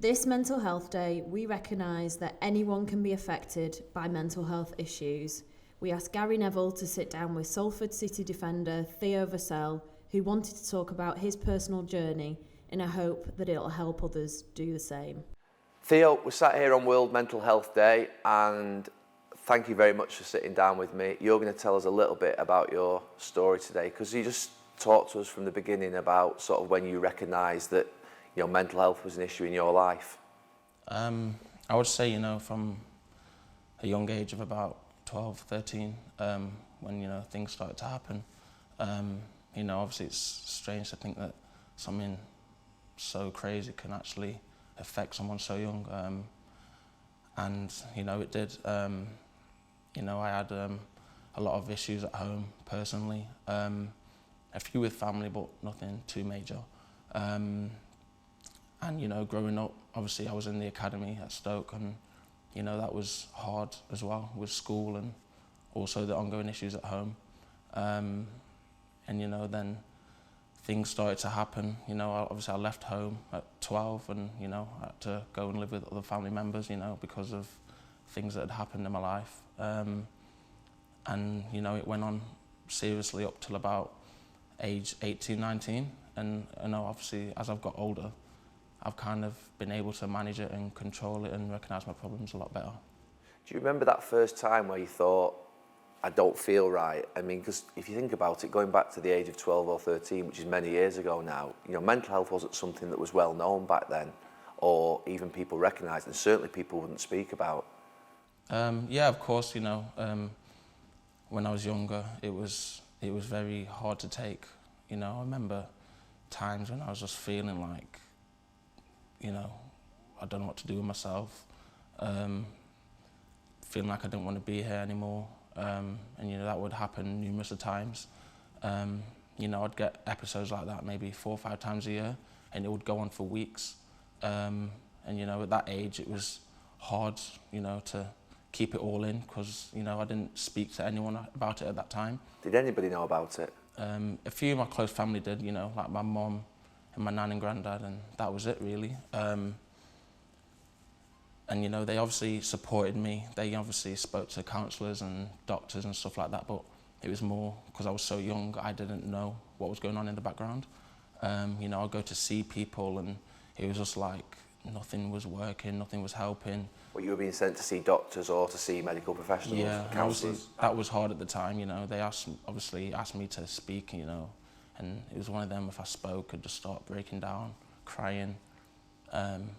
This Mental Health Day, we recognise that anyone can be affected by mental health issues. We asked Gary Neville to sit down with Salford City defender Theo Vassell, who wanted to talk about his personal journey in a hope that it'll help others do the same. Theo, we're sat here on World Mental Health Day, and thank you very much for sitting down with me. You're going to tell us a little bit about your story today, because you just talked to us from the beginning about sort of when you recognised that mental health was an issue in your life. I would say, from a young age of about 12, 13, when, things started to happen. Obviously it's strange to think that something so crazy can actually affect someone so young. And, it did. I had a lot of issues at home, personally. A few with family, but nothing too major. And, growing up, obviously I was in the academy at Stoke, and, that was hard as well with school and also the ongoing issues at home. And, then things started to happen. Obviously I left home at 12 and, I had to go and live with other family members, because of things that had happened in my life. And, it went on seriously up till about age 18, 19. And, obviously as I've got older, I've kind of been able to manage it and control it and recognise my problems a lot better. Do you remember that first time where you thought, I don't feel right? I mean, because if you think about it, going back to the age of 12 or 13, which is many years ago now, mental health wasn't something that was well known back then, or even people recognised, and certainly people wouldn't speak about. Yeah, of course, when I was younger, it was very hard to take. I remember times when I was just feeling like, I don't know what to do with myself, feeling like I didn't want to be here anymore, and that would happen numerous of times. I'd get episodes like that maybe 4 or 5 times a year, and it would go on for weeks. And at that age it was hard, to keep it all in, because I didn't speak to anyone about it at that time. Did anybody know about it? A few of my close family did, like my mum and my nan and granddad, and that was it really. And they obviously supported me. They obviously spoke to counsellors and doctors and stuff like that, but it was more because I was so young, I didn't know what was going on in the background. I'd go to see people and it was just like nothing was working, nothing was helping. Well, you were being sent to see doctors or to see medical professionals? Yeah, counsellors? That was hard at the time, They obviously asked me to speak, and it was one of them, if I spoke, I'd just start breaking down, crying. And,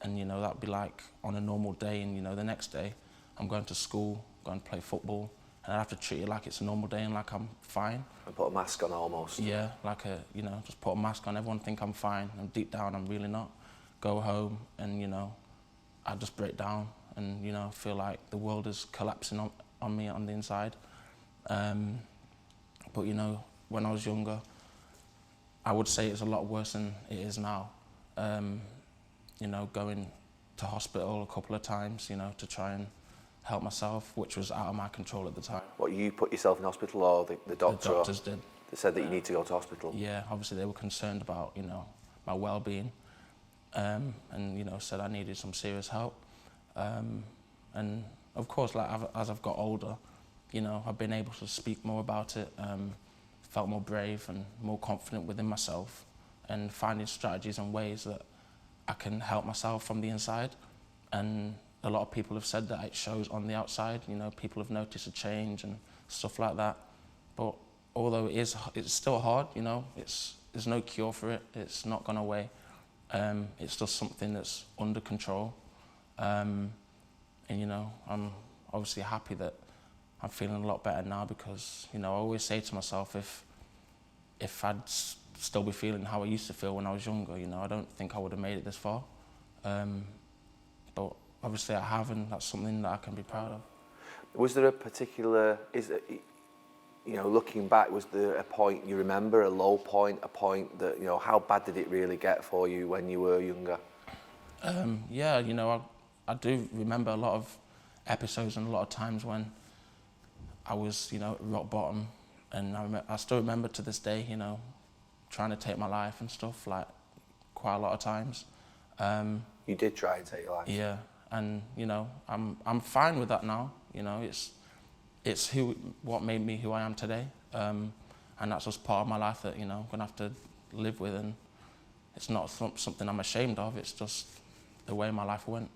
that'd be like on a normal day, and, the next day I'm going to school, going to play football, and I have to treat it like it's a normal day and like I'm fine. And put a mask on almost? Yeah, like just put a mask on, everyone think I'm fine, and deep down I'm really not. Go home and, I just break down and, feel like the world is collapsing on me on the inside. But, when I was younger, I would say it's a lot worse than it is now. Going to hospital a couple of times, to try and help myself, which was out of my control at the time. What, you put yourself in hospital or the doctor? The doctors did. They said that you need to go to hospital? Yeah, obviously they were concerned about, my well-being, and, said I needed some serious help. And of course, like as I've got older, I've been able to speak more about it, felt more brave and more confident within myself, and finding strategies and ways that I can help myself from the inside. And a lot of people have said that it shows on the outside, people have noticed a change and stuff like that. But although it's still hard, there's no cure for it, it's not gone away. It's just something that's under control. And I'm obviously happy that I'm feeling a lot better now, because, I always say to myself, if I'd still be feeling how I used to feel when I was younger, I don't think I would have made it this far. But obviously I have, and that's something that I can be proud of. Was there a particular, looking back, was there a point you remember, a low point, a point that, how bad did it really get for you when you were younger? Yeah, I do remember a lot of episodes and a lot of times when I was, at rock bottom, and I still remember to this day, trying to take my life and stuff, like quite a lot of times. You did try and take your life. Yeah, and you know, I'm fine with that now. You know, it's what made me who I am today, and that's just part of my life that, you know, I'm gonna have to live with, and it's not something I'm ashamed of. It's just the way my life went.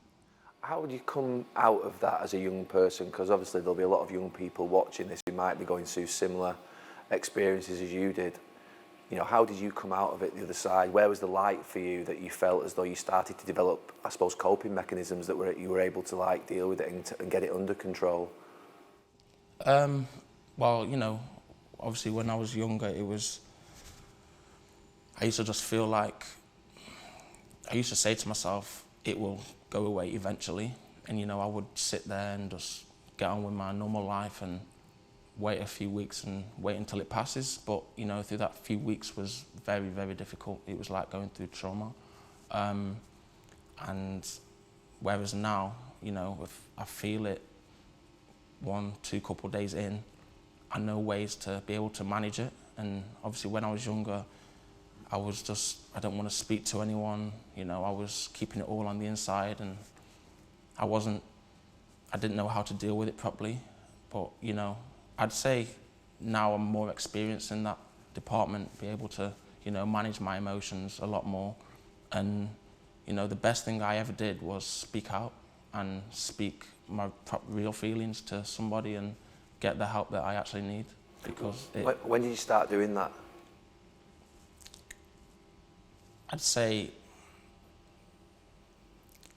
How would you come out of that as a young person? Because obviously there'll be a lot of young people watching this who might be going through similar experiences as you did. You know, how did you come out of it the other side? Where was the light for you that you felt as though you started to develop, I suppose, coping mechanisms that you were able to like deal with it and get it under control? Well, you know, obviously when I was younger, I used to just feel like, I used to say to myself, it will go away eventually. And, you know, I would sit there and just get on with my normal life and wait a few weeks and wait until it passes. But, you know, through that few weeks was very, very difficult. It was like going through trauma. And whereas now, you know, if I feel it 1-2 couple days in, I know ways to be able to manage it. And obviously when I was younger, I didn't want to speak to anyone. You know, I was keeping it all on the inside, and I didn't know how to deal with it properly. But, you know, I'd say now I'm more experienced in that department, be able to, you know, manage my emotions a lot more. And, you know, the best thing I ever did was speak out and speak my real feelings to somebody and get the help that I actually need. Because when did you start doing that? I'd say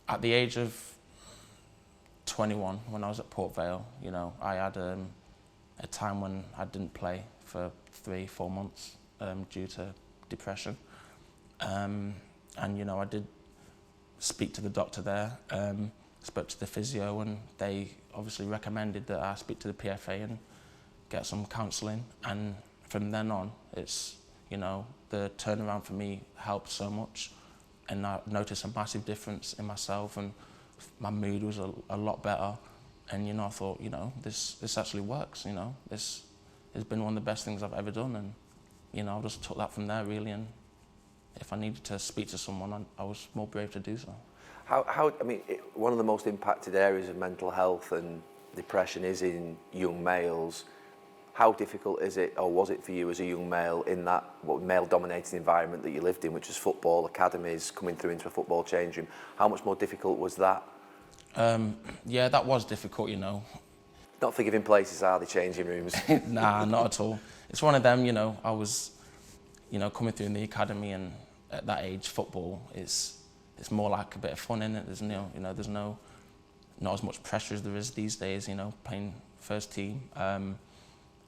at the age of 21, when I was at Port Vale, you know, I had a time when I didn't play for 3-4 months due to depression. And, you know, I did speak to the doctor there, spoke to the physio, and they obviously recommended that I speak to the PFA and get some counselling. And from then on, it's, you know, the turnaround for me helped so much, and I noticed a massive difference in myself, and my mood was a lot better. And, you know, I thought, you know, this actually works, you know. This has been one of the best things I've ever done, and, you know, I just took that from there, really. And if I needed to speak to someone, I was more brave to do so. I mean, one of the most impacted areas of mental health and depression is in young males. How difficult is it, or was it for you as a young male in that male-dominated environment that you lived in, which was football, academies, coming through into a football change room? How much more difficult was that? Yeah, that was difficult, you know. Not forgiving places, are they, changing rooms? Nah, not at all. It's one of them, you know, I was, you know, coming through in the academy, and at that age, football it's more like a bit of fun in it. There's there's not as much pressure as there is these days, you know, playing first team.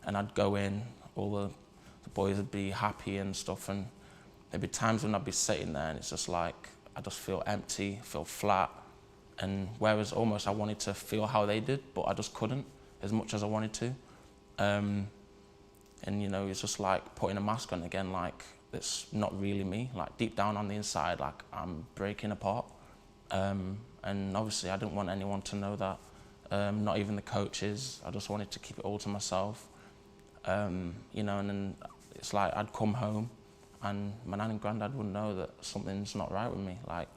And I'd go in, all the boys would be happy and stuff, and there'd be times when I'd be sitting there and it's just like, I just feel empty, feel flat. And whereas almost I wanted to feel how they did, but I just couldn't as much as I wanted to. And, you know, it's just like putting a mask on again, like it's not really me. Like deep down on the inside, like I'm breaking apart. And obviously I didn't want anyone to know that, not even the coaches. I just wanted to keep it all to myself. You know, and then it's like I'd come home and my nan and granddad would know that something's not right with me. Like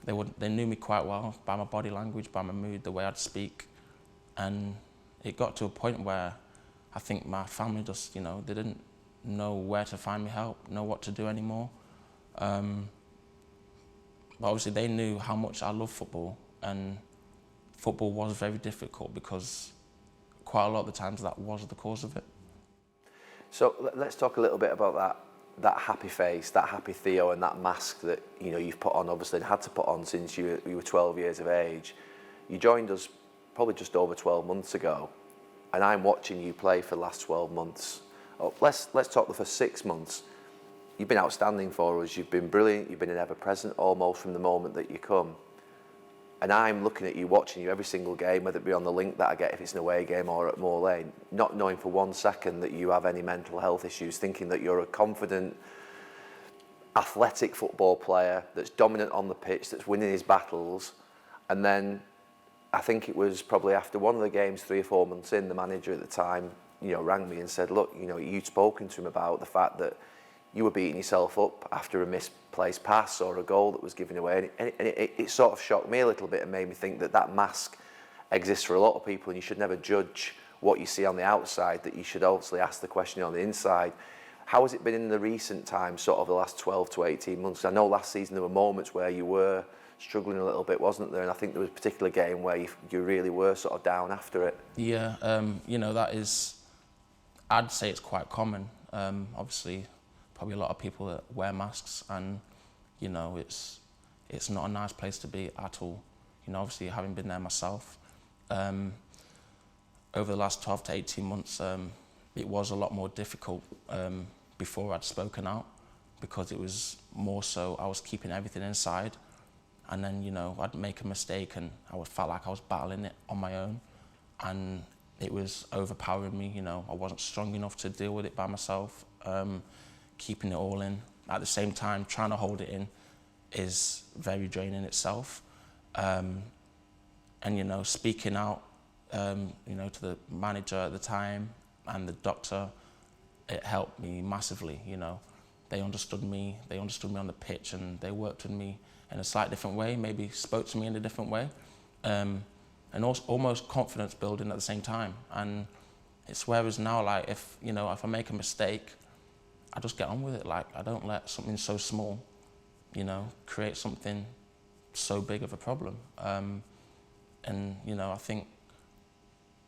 they knew me quite well by my body language, by my mood, the way I'd speak. And it got to a point where I think my family just, you know, they didn't know where to find me help, know what to do anymore. But obviously they knew how much I love football, and football was very difficult because quite a lot of the times that was the cause of it. So let's talk a little bit about that happy face, that happy Theo, and that mask that, you know, you've put on, obviously, and had to put on since you were 12 years of age. You joined us probably just over 12 months ago, and I'm watching you play for the last 12 months. Oh, let's talk the first 6 months. You've been outstanding for us. You've been brilliant. You've been an ever-present almost from the moment that you come. And I'm looking at you, watching you every single game, whether it be on the link that I get if it's an away game or at Moor Lane, not knowing for 1 second that you have any mental health issues, thinking that you're a confident, athletic football player that's dominant on the pitch, that's winning his battles. And then I think it was probably after one of the games, 3 or 4 months in, the manager at the time, you know, rang me and said, look, you know, you'd spoken to him about the fact that you were beating yourself up after a misplaced pass or a goal that was given away. And it sort of shocked me a little bit and made me think that that mask exists for a lot of people, and you should never judge what you see on the outside, that you should obviously ask the question on the inside. How has it been in the recent times, sort of the last 12 to 18 months? I know last season there were moments where you were struggling a little bit, wasn't there? And I think there was a particular game where you really were sort of down after it. Yeah, you know, that is, I'd say it's quite common. Obviously, probably a lot of people that wear masks, and, you know, it's not a nice place to be at all. You know, obviously, having been there myself, over the last 12 to 18 months, it was a lot more difficult before I'd spoken out, because it was more so I was keeping everything inside, and then, you know, I'd make a mistake and I would felt like I was battling it on my own, and it was overpowering me. You know, I wasn't strong enough to deal with it by myself. Keeping it all in, at the same time trying to hold it in, is very draining itself. And, you know, speaking out, you know, to the manager at the time and the doctor, it helped me massively. You know, they understood me on the pitch, and they worked with me in a slightly different way, maybe spoke to me in a different way, and also almost confidence building at the same time. And it's whereas now, like, if I make a mistake, I just get on with it. Like, I don't let something so small, you know, create something so big of a problem. And, you know, I think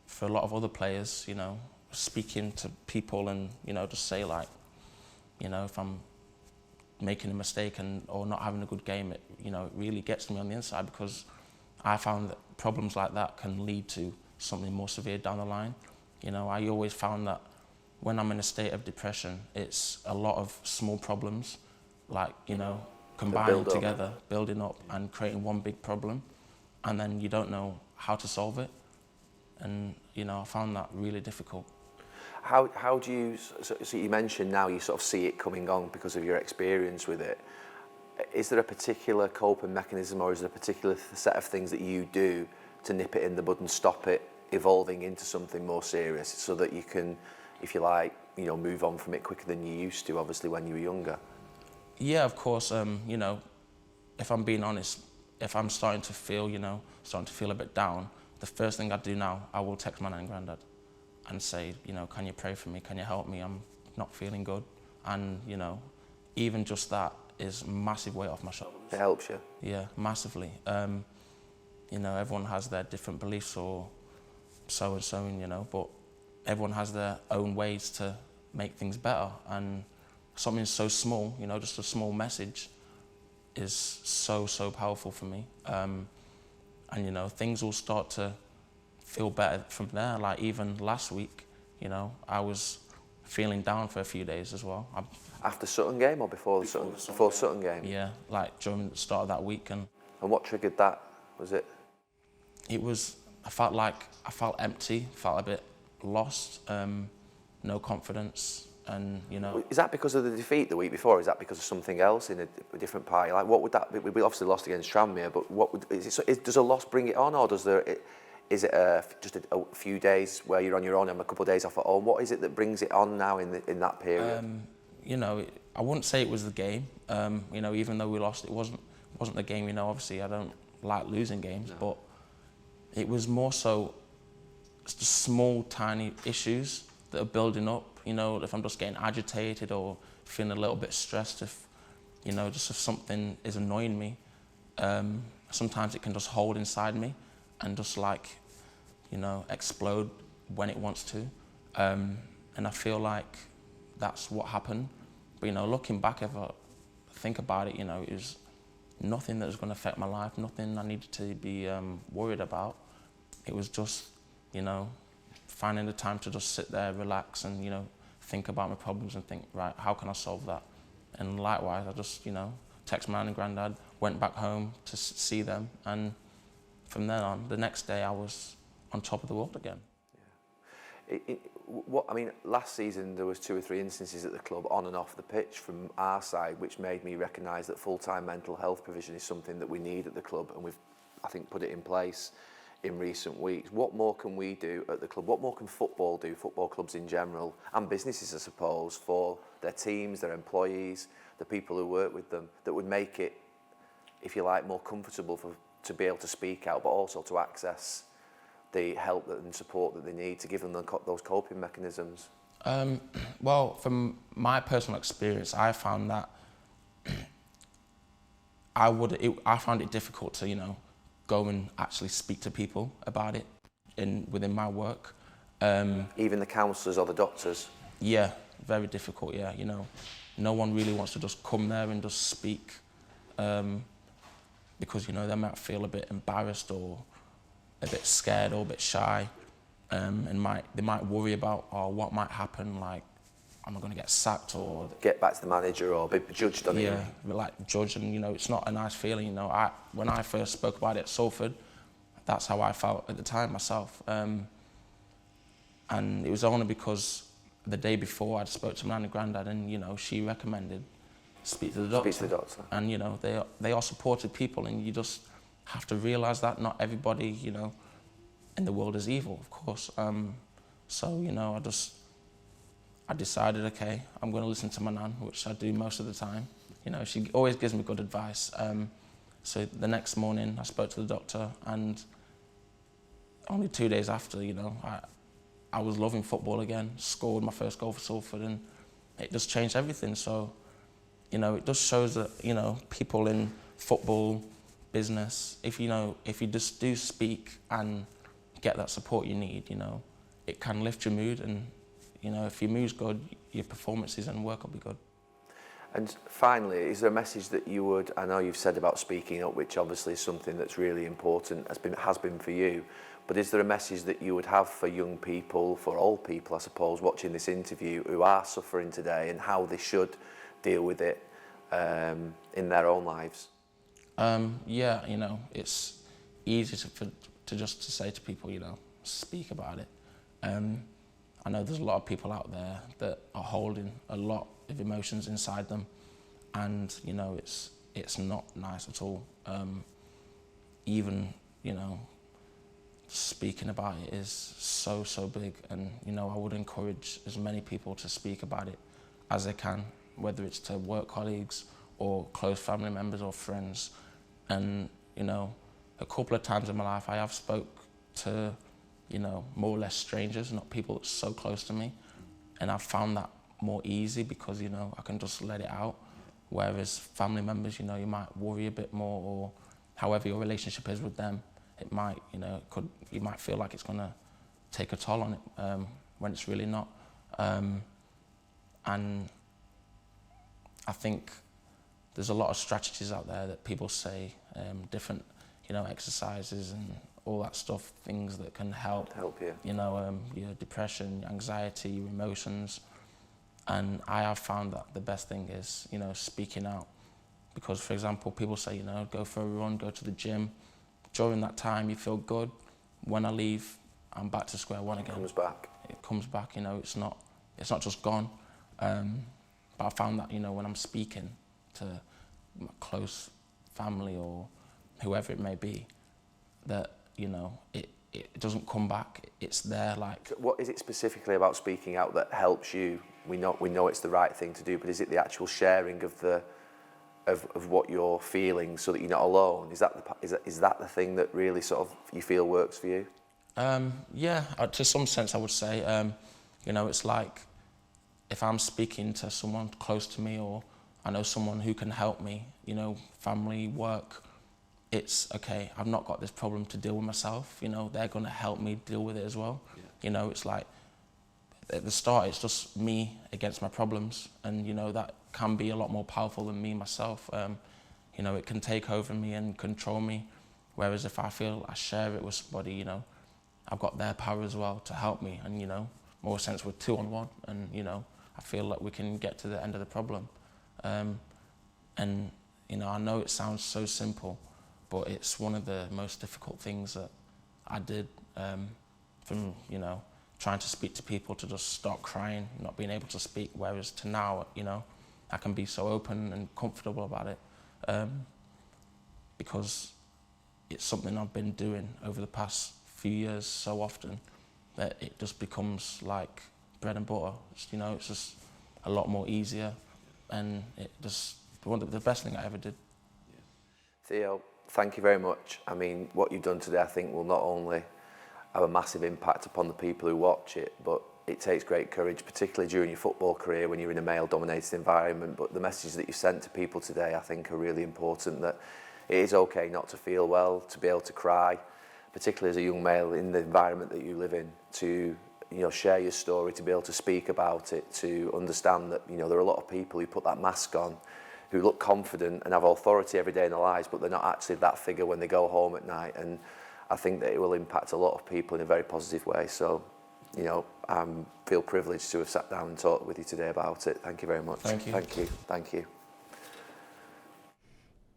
for a lot of other players, you know, speaking to people and, you know, just say, like, you know, if I'm making a mistake or not having a good game, it, you know, it really gets me on the inside, because I found that problems like that can lead to something more severe down the line. You know, I always found that when I'm in a state of depression, it's a lot of small problems, like, you know, combining together, building up and creating one big problem, and then you don't know how to solve it. And, you know, I found that really difficult. How do you, so you mentioned now you sort of see it coming on because of your experience with it. Is there a particular coping mechanism, or is there a particular set of things that you do to nip it in the bud and stop it evolving into something more serious, so that you can, if you like, you know, move on from it quicker than you used to, obviously, when you were younger? Yeah, of course. You know, if I'm being honest, if I'm starting to feel a bit down, the first thing I do now, I will text my nan and granddad and say, you know, can you pray for me? Can you help me? I'm not feeling good. And, you know, even just that is a massive weight off my shoulders. It helps you? Yeah, massively. You know, everyone has their different beliefs or so and so, you know, but everyone has their own ways to make things better. And something so small, you know, just a small message is so, so powerful for me. And, you know, things will start to feel better from there. Like, even last week, you know, I was feeling down for a few days as well. After Sutton game or before Sutton game? Yeah, like during the start of that week. And what triggered that? Was it? It was, I felt empty, felt a bit lost, no confidence, and, you know. Is that because of the defeat the week before, or is that because of something else in a different party? Like, what would that be? We obviously lost against Tranmere, but does a loss bring it on, or is it just a few days where you're on your own and a couple of days off at home? What is it that brings it on now in that period? You know, I wouldn't say it was the game. You know, even though we lost, it wasn't the game. You know, obviously I don't like losing games, but it was more so just small, tiny issues that are building up. You know, if I'm just getting agitated or feeling a little bit stressed, if something is annoying me, sometimes it can just hold inside me and just, like, you know, explode when it wants to. And I feel like that's what happened. But, you know, looking back, if I think about it, you know, it was nothing that was going to affect my life, nothing I needed to be worried about. It was just, you know, finding the time to just sit there, relax, and, you know, think about my problems and think, right, how can I solve that? And likewise, I just, you know, text my nan and granddad, went back home to see them, and from then on, the next day I was on top of the world again. Yeah. Last season there was 2 or 3 instances at the club on and off the pitch from our side, which made me recognise that full-time mental health provision is something that we need at the club, and we've, I think, put it in place in recent weeks. What more can we do at the club? What more can football do, football clubs in general, and businesses, I suppose, for their teams, their employees, the people who work with them, that would make it, if you like, more comfortable to be able to speak out, but also to access the help and support that they need, to give them those coping mechanisms? Well, from my personal experience, I found that I found it difficult to, go and actually speak to people about it within my work. Even the counsellors or the doctors? Yeah, very difficult, yeah, No one really wants to just come there and just speak because, they might feel a bit embarrassed or a bit scared or a bit shy, and they might worry about, what might happen, like, am I going to get sacked or get back to the manager or be judged on it? Yeah, like judged, and it's not a nice feeling. When I first spoke about it at Salford, that's how I felt at the time myself, and it was only because the day before I'd spoke to my nan and granddad, and she recommended speak to the doctor. Speak to the doctor. And they are supportive people, and you just have to realise that not everybody in the world is evil, of course. So I decided, okay, I'm going to listen to my nan, which I do most of the time. She always gives me good advice. So the next morning I spoke to the doctor, and only 2 days after, I was loving football again, scored my first goal for Salford, and it just changed everything. So, it just shows that, people in football, business, if you just do speak and get that support you need, it can lift your mood, and if your mood's good, your performances and work will be good. And finally, is there a message that you would, I know you've said about speaking up, which obviously is something that's really important, has been for you, but is there a message that you would have for young people, for old people, I suppose, watching this interview, who are suffering today, and how they should deal with it in their own lives? Yeah, it's easy to just say to people, speak about it. I know there's a lot of people out there that are holding a lot of emotions inside them, and it's not nice at all. Even speaking about it is so big, and I would encourage as many people to speak about it as they can, whether it's to work colleagues or close family members or friends. And a couple of times in my life I have spoke to more or less strangers, not people that's so close to me. And I've found that more easy because, I can just let it out. Whereas family members, you might worry a bit more, or however your relationship is with them, it might, you might feel like it's going to take a toll on it when it's really not. And I think there's a lot of strategies out there that people say, different, exercises and all that stuff, things that can help you. Your depression, your anxiety, your emotions. And I have found that the best thing is, speaking out. Because, for example, people say, go for a run, go to the gym. During that time, you feel good. When I leave, I'm back to square one again. It comes back. It comes back, it's not just gone. But I found that, when I'm speaking to my close family or whoever it may be, that, it doesn't come back. It's there, like. What is it specifically about speaking out that helps you? We know it's the right thing to do, but is it the actual sharing of what you're feeling so that you're not alone? Is that the thing that really sort of you feel works for you? Yeah, to some sense I would say. It's like if I'm speaking to someone close to me, or I know someone who can help me, family, work, it's okay, I've not got this problem to deal with myself, they're going to help me deal with it as well. Yeah. It's like at the start it's just me against my problems, and that can be a lot more powerful than me myself. It can take over me and control me, whereas if I feel I share it with somebody, I've got their power as well to help me, and more sense we're 2-on-1, and I feel like we can get to the end of the problem. And I know it sounds so simple, but it's one of the most difficult things that I did, from trying to speak to people to just start crying, not being able to speak, whereas to now, I can be so open and comfortable about it, because it's something I've been doing over the past few years so often that it just becomes like bread and butter. It's just a lot more easier, and it just the best thing I ever did. Theo, thank you very much. I mean, what you've done today, I think, will not only have a massive impact upon the people who watch it, but it takes great courage, particularly during your football career when you're in a male-dominated environment. But the messages that you've sent to people today, I think, are really important, that it is okay not to feel well, to be able to cry, particularly as a young male in the environment that you live in, to share your story, to be able to speak about it, to understand that there are a lot of people who put that mask on, who look confident and have authority every day in their lives, but they're not actually that figure when they go home at night. And I think that it will impact a lot of people in a very positive way. So, I feel privileged to have sat down and talked with you today about it. Thank you very much. Thank you. Thank you. Thank you.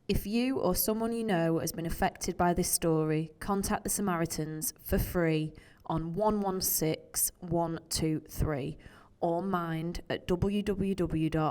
If you or someone you know has been affected by this story, contact the Samaritans for free on 116 123 or Mind at www.mind.org.uk.